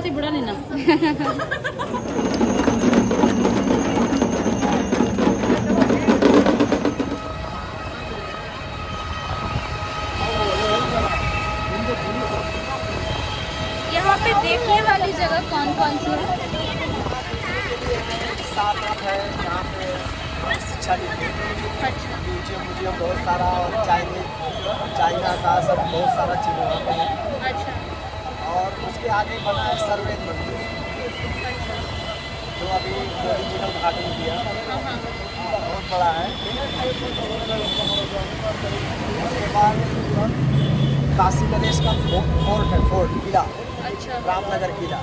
तो बड़ा लेना। यहाँ पे देखने वाली जगह कौन कौन सी है? सारनाथ है यहाँ पे, शिक्षा अच्छा म्यूजियम बहुत सारा, और चाइना का सब बहुत सारा चीज़ वहाँ पे है। अच्छा और उसके आगे बना है सर्वेद मंदिर, जो अभी ओरिजिनल उद्घाटन किया, बहुत बड़ा है। उसके बाद काशी गणेश का फोर्ट है, फोर्ट किला, अच्छा। रामनगर किला।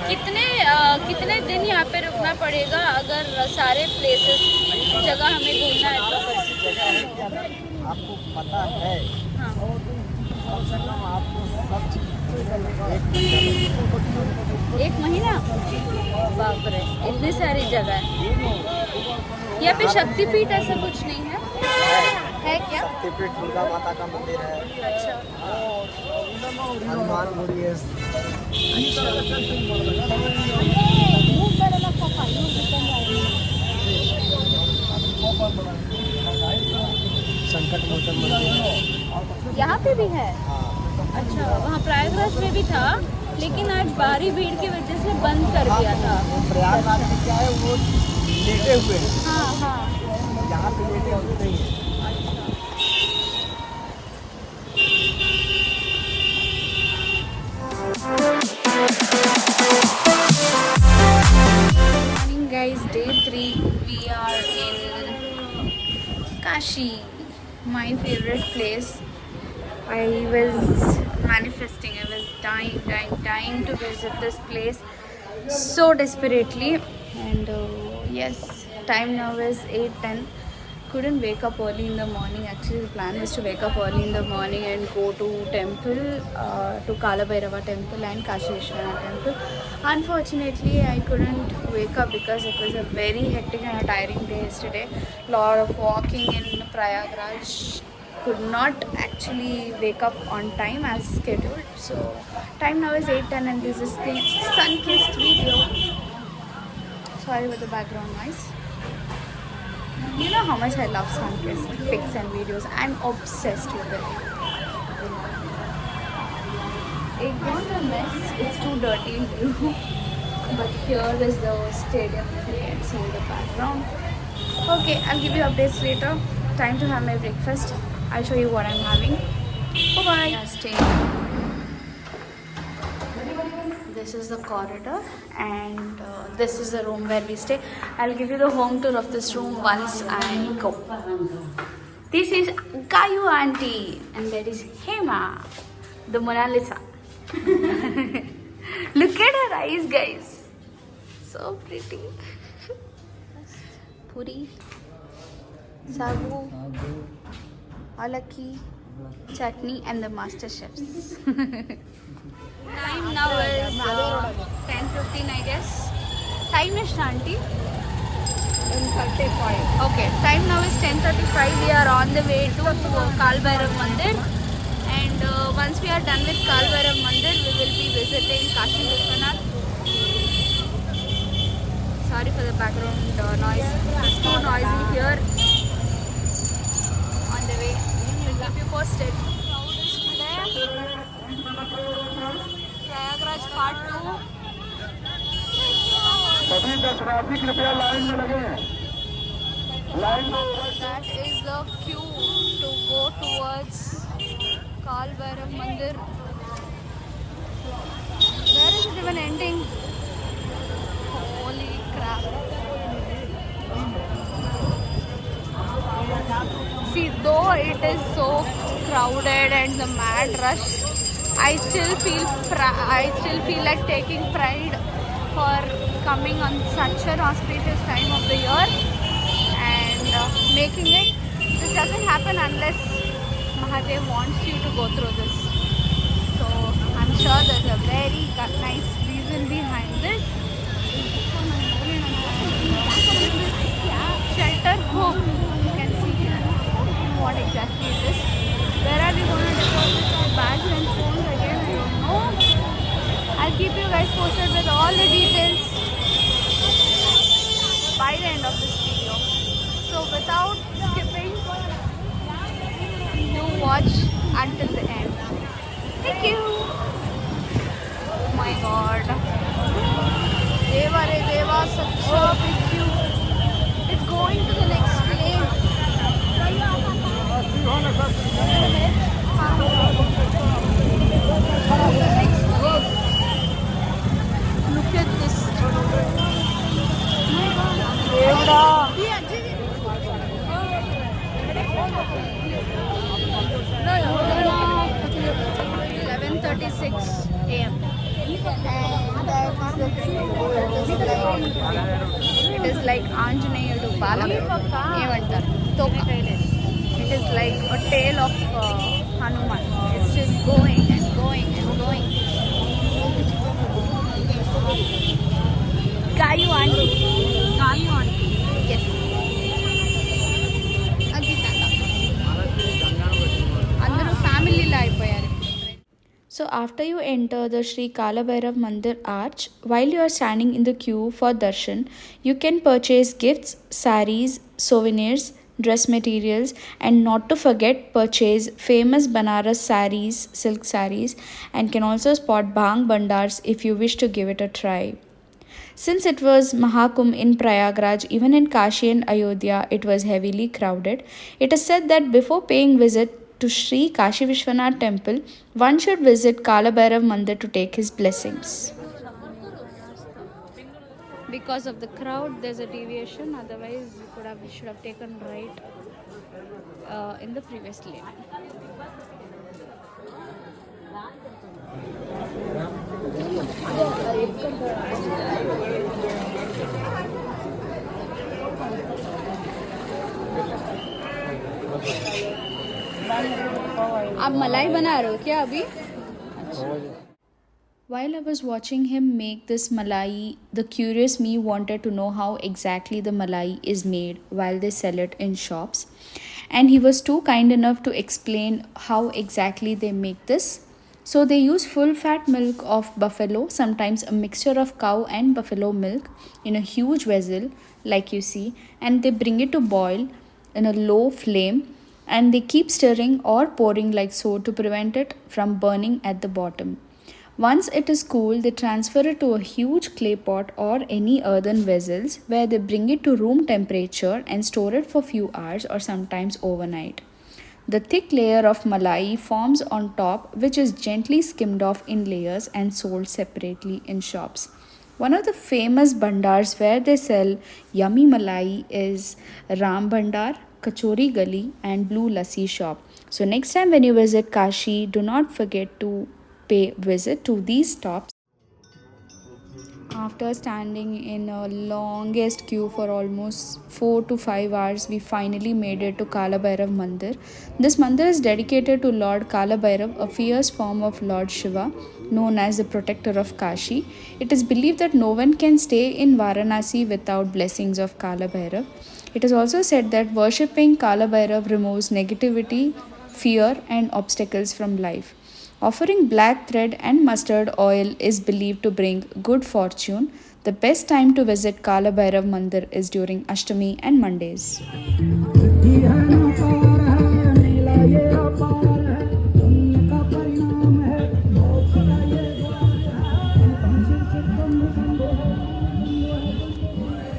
कितने दिन यहाँ पे रुकना पड़ेगा अगर सारे प्लेसेस जगह हमें घूमना है तो? ऐसी जगह है कि अगर आपको पता है, हाँ। कम से कम आपको सब चीज़ एक महीना? बाप रे, इतनी सारी जगह है। यहाँ पे शक्तिपीठ ऐसा कुछ नहीं है? है क्या? शक्तिपीठ दुर्गा माता का मंदिर है, अच्छा हनुमान गुड़ी है, संकट मोचन मंदिर है। यहाँ पे भी है? हाँ, अच्छा, वहाँ प्रयागराज में भी था लेकिन आज भारी भीड़ की वजह से बंद कर दिया था। प्रयागराज में क्या है, वो लेटे हुए हैं, हाँ हाँ। यहाँ पे लेटे हुए नहीं है। Morning guys, day 3. We are in Kashi, my favorite place. I was manifesting, I was dying to visit this place so desperately. And yes, time now is 8:10. Couldn't wake up early in the morning. Actually, the plan was to wake up early in the morning and go to temple, to Kala Bhairava temple and Kashi Vishwanath temple. Unfortunately, I couldn't wake up because it was a very hectic and a tiring day yesterday. Lot of walking in Prayagraj. Could not actually wake up on time as scheduled. So time now is 8:10 and this is the sun-kissed video. Sorry for the background noise. You know how much I love sun-kissed pics and videos. I'm obsessed with it. It's not a mess. It's too dirty in view. But here is the stadium. You can see in the background. Okay, I'll give you updates later. Time to have my breakfast. I'll show you what I'm having. Bye-bye. Yeah, staying. This is the corridor and this is the room where we stay. I'll give you the home tour of this room once I go. This is Gayu auntie and that is Hema, the Mona Lisa. Look at her eyes, guys. So pretty. Puri, sagu, alaki, chutney and the master chefs. Time now is 10:15, I guess. Time is auntie? 10:35. Okay, time now is 10:35. We are on the way to Kal Bhairav Mandir. And once we are done with Kal Bhairav Mandir, we will be visiting Kashi Vishwanath. Sorry for the background noise. It's too noisy here. On the way. We'll keep you posted. Prayagraj part 2. सभी दर्शनार्थी कृपया line में लगे हैं। Line में That is the queue to go towards Kal Bhairav Mandir. Where is it even ending? Holy crap. See, though it is so crowded and the mad rush, I still feel like taking pride for coming on such an auspicious time of the year and making it. This doesn't happen unless Mahadev wants you to go through this. So I'm sure there's a very nice reason behind this. Shelter home, you can see here. What exactly it is. Where are we going to deposit our bags and phones again? I don't know. going to the next place. Look at this. Devda. 11:36 a.m. It is like Anjaneyudu Balam. It is like a tale of Hanuman. It's just going and going and going. Gayu auntie. Yes. Adi tata. Andaru family la అయిపోయారు. So after you enter the Sri Kala Bhairav Mandir arch, while you are standing in the queue for darshan, you can purchase gifts, saris, souvenirs, dress materials, and not to forget purchase famous Banaras saris, silk saris, and can also spot bhang bandars if you wish to give it a try. Since it was Mahakumbh in Prayagraj, even in Kashi and Ayodhya, it was heavily crowded. It is said that before paying visit to Sri Kashi Vishwanath temple, one should visit Kala Bhairav Mandir to take his blessings. Because of the crowd, there's a deviation. Otherwise, we should have taken right in the previous lane. आप मलाई बना रहे हो क्या अभी? While I was watching him make this malai, the curious me wanted to know how exactly the malai is made while they sell it in shops. And he was too kind enough to explain how exactly they make this. So they use full fat milk of buffalo, sometimes a mixture of cow and buffalo milk in a huge vessel like you see, and they bring it to boil in a low flame, and they keep stirring or pouring like so to prevent it from burning at the bottom. Once it is cool, they transfer it to a huge clay pot or any earthen vessels where they bring it to room temperature and store it for few hours or sometimes overnight. The thick layer of malai forms on top, which is gently skimmed off in layers and sold separately in shops. One of the famous bandars where they sell yummy malai is Ram Bandar, Kachori Gali and Blue Lassi shop. So next time when you visit Kashi, do not forget to pay visit to these stops. After standing in a longest queue for almost 4 to 5 hours, we finally made it to Kala Bhairav Mandir. This mandir is dedicated to Lord Kala Bhairav, a fierce form of Lord Shiva, known as the protector of Kashi. It is believed that no one can stay in Varanasi without blessings of Kala Bhairav. It is also said that worshipping Kala Bhairav removes negativity, fear, and obstacles from life. Offering black thread and mustard oil is believed to bring good fortune. The best time to visit Kala Bhairav Mandir is during Ashtami and Mondays.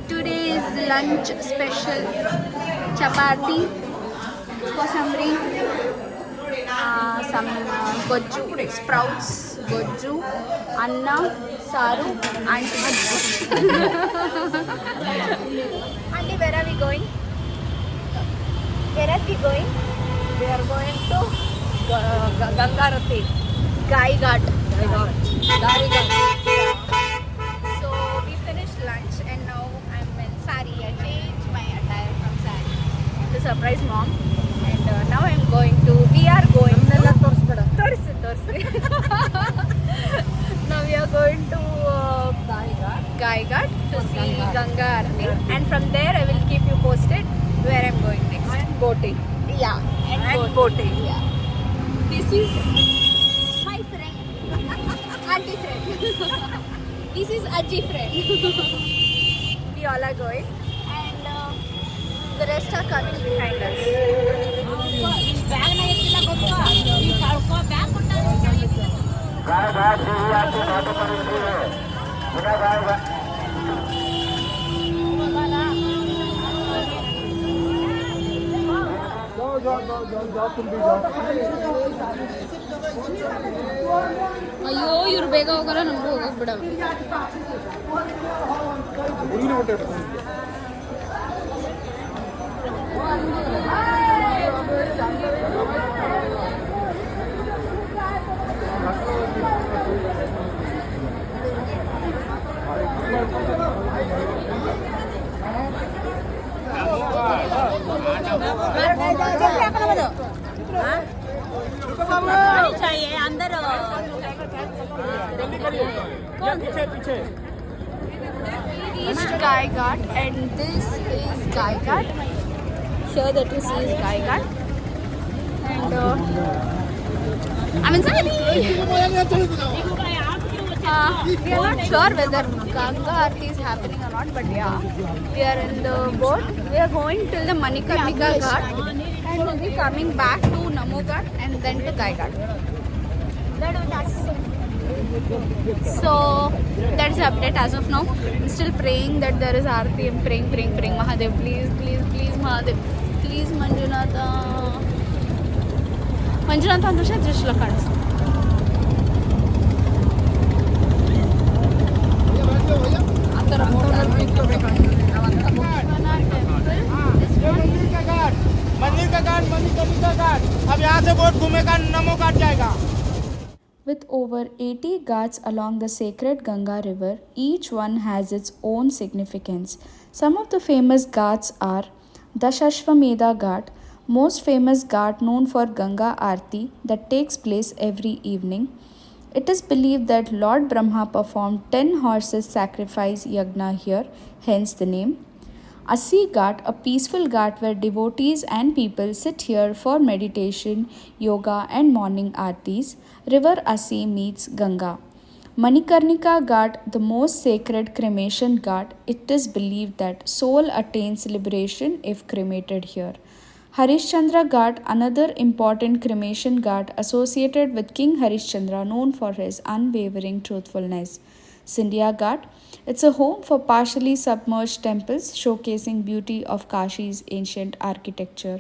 Today's lunch special: chapati, kosamri, some goju, sprouts, goju, anna, saru, and Auntie, where are we going? Where are we going? We are going to Gangarati, Gai Ghat. So we finished lunch and now I'm in sari. I changed my attire from sari to surprise mom. And now we are going to now we are going to Gai Ghat to see Ganga Aarti, and from there I will keep you posted where I'm going next. And boating. Yeah, and boating. Yeah. This is my friend, auntie friend. This is Aji friend. We all are going, and the rest are coming behind us. गाय घाट से ही आपके घाटों पर उतरी है बिना गाय ಅಯ್ಯೋ ಇವ್ರು ಬೇಗ ಹೋಗಲ್ಲ ನಮಗೂ ಹೋಗಕ್ ಬಿಡ. चाहिए अंदर Reached Gai Ghat, and this is Gai Ghat. Here that you see is Gai Ghat, and I'm inside. We are not sure whether Ganga Aarti is happening or not, but yeah, we are in the boat. We are going till the Manikarnika Ghat, and we'll be coming back to Namo Ghat and then to Gai Ghat. So that's the update as of now. I'm still praying that there is Aarti. I'm praying, Mahadev, please, Mahadev, please, Manjunatha ಅಂದ್ರೆ ದೃಶ್ಯ ಕಾಣಿಸ್ತು. ಆ ಥರ मंदिर का घाट अब यहाँ से बोट घूमेगा नमो घाट जाएगा. With over 80 ghats along the sacred Ganga river, each one has its own significance. Some of the famous ghats are Dashashvamedha Ghat, most famous ghat known for Ganga Aarti that takes place every evening. It is believed that Lord Brahma performed 10 horses sacrifice yagna here, hence the name. Assi Ghat, a peaceful ghat where devotees and people sit here for meditation, yoga and morning aartis. River Assi meets Ganga. Manikarnika Ghat, the most sacred cremation ghat. It is believed that soul attains liberation if cremated here. Harishchandra Ghat, another important cremation ghat associated with King Harishchandra, known for his unwavering truthfulness. Sindhya Ghat, it's a home for partially submerged temples showcasing beauty of Kashi's ancient architecture.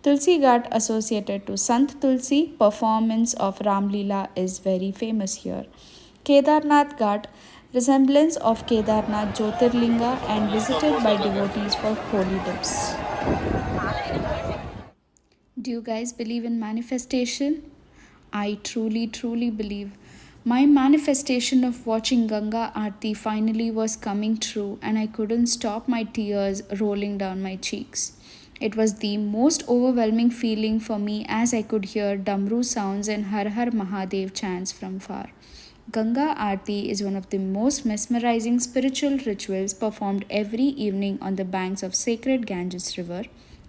Tulsi Ghat, associated to Sant Tulsi, performance of Ram Leela is very famous here. Kedarnath Ghat, resemblance of Kedarnath Jyotirlinga and visited by devotees for holy dips. Do you guys believe in manifestation? I truly believe. My manifestation of watching Ganga Aarti finally was coming true, and I couldn't stop my tears rolling down my cheeks. It was the most overwhelming feeling for me as I could hear Damru sounds and Har Har Mahadev chants from far. Ganga Aarti is one of the most mesmerizing spiritual rituals performed every evening on the banks of sacred Ganges River.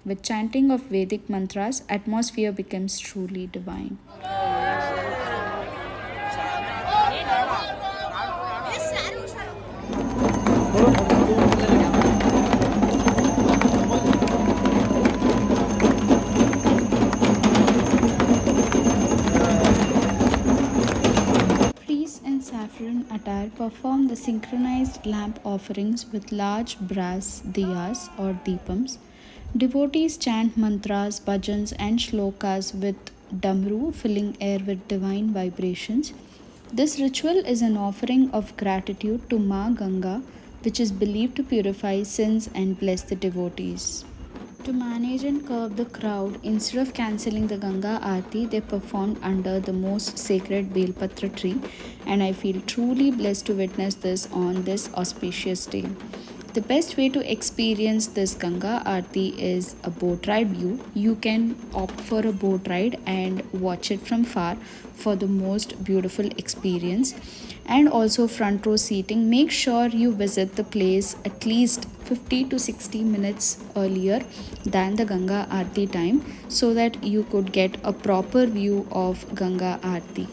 With chanting of Vedic mantras, atmosphere becomes truly divine. Priests in saffron attire perform the synchronized lamp offerings with large brass diyas or deepams. Devotees chant mantras, bhajans, and shlokas with damru, filling air with divine vibrations. This ritual is an offering of gratitude to Ma Ganga, which is believed to purify sins and bless the devotees. To manage and curb the crowd, instead of cancelling the Ganga Aarti, they performed under the most sacred Belpatra tree, and I feel truly blessed to witness this on this auspicious day. The best way to experience this Ganga Aarti is a boat ride view. You can opt for a boat ride and watch it from far for the most beautiful experience, and also front row seating. Make sure you visit the place at least 50 to 60 minutes earlier than the Ganga Aarti time so that you could get a proper view of Ganga Aarti.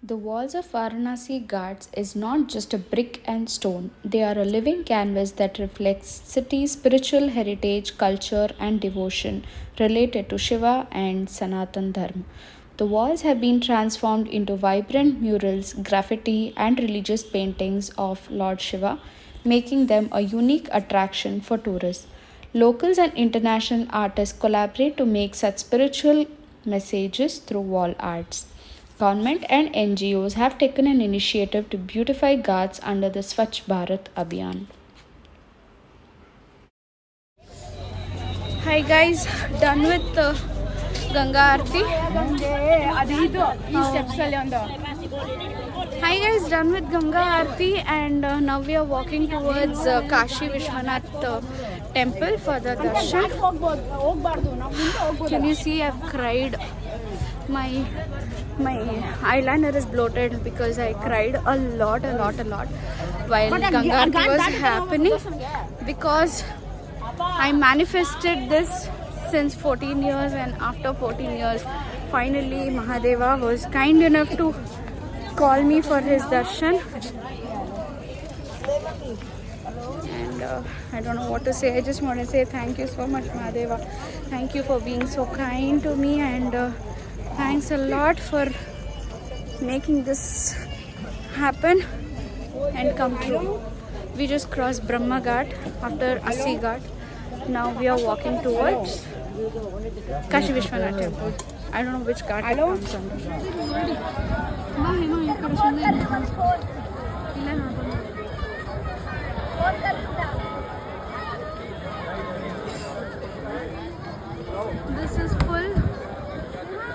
The walls of Varanasi Ghats is not just a brick and stone. They are a living canvas that reflects city's spiritual heritage, culture and devotion related to Shiva and Sanatan Dharma. The walls have been transformed into vibrant murals, graffiti and religious paintings of Lord Shiva, making them a unique attraction for tourists. Locals and international artists collaborate to make such spiritual messages through wall arts. Government and NGOs have taken an initiative to beautify Ghats under the Swachh Bharat Abhiyan. Hi guys, done with Ganga Aarti. Hi guys, done with Ganga Aarti and now we are walking towards Kashi Vishwanath temple for the darshan. Can you see I've cried? My eyeliner is bloated because I cried a lot while Ganga Aarti was happening, because I manifested this since 14 years, and after 14 years finally Mahadeva was kind enough to call me for his darshan. And I don't know what to say. I just want to say thank you so much, Mahadeva. Thank you for being so kind to me, and thanks a lot for making this happen and come true. We just crossed Brahma Ghat after Assi Ghat. Now we are walking towards Kashi Vishwanath temple. I don't know which ghat it comes under. This is full.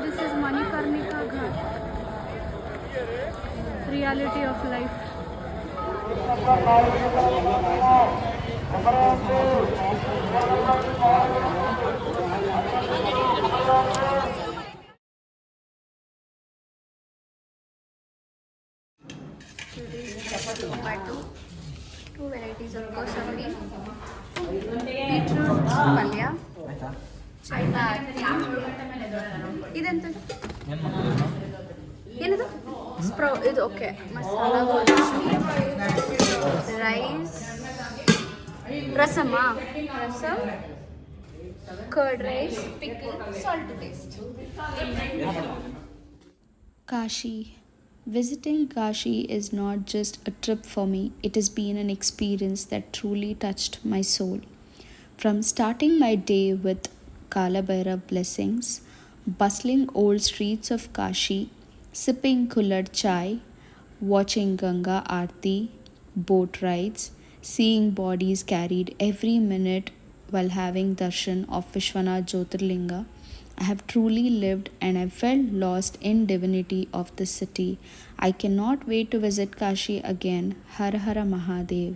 This is Manikarnika Ghat. Reality of life. Tomato, two varieties of kosambi, beetroot palya, China ಇದೆಂತ ಏನದು ಸ್ಪ್ರೌ ಇದು okay masala rice ರಸಮಾ rasam curd rice, pickle, salt to taste. Kashi. Visiting Kashi is not just a trip for me, it has been an experience that truly touched my soul. From starting my day with Kalabhairav blessings, bustling old streets of Kashi, sipping kullad chai, watching Ganga Aarti, boat rides, seeing bodies carried every minute while having darshan of Vishwanath Jyotirlinga, I have truly lived and I felt lost in divinity of the city. I cannot wait to visit Kashi again. Har Har Mahadev.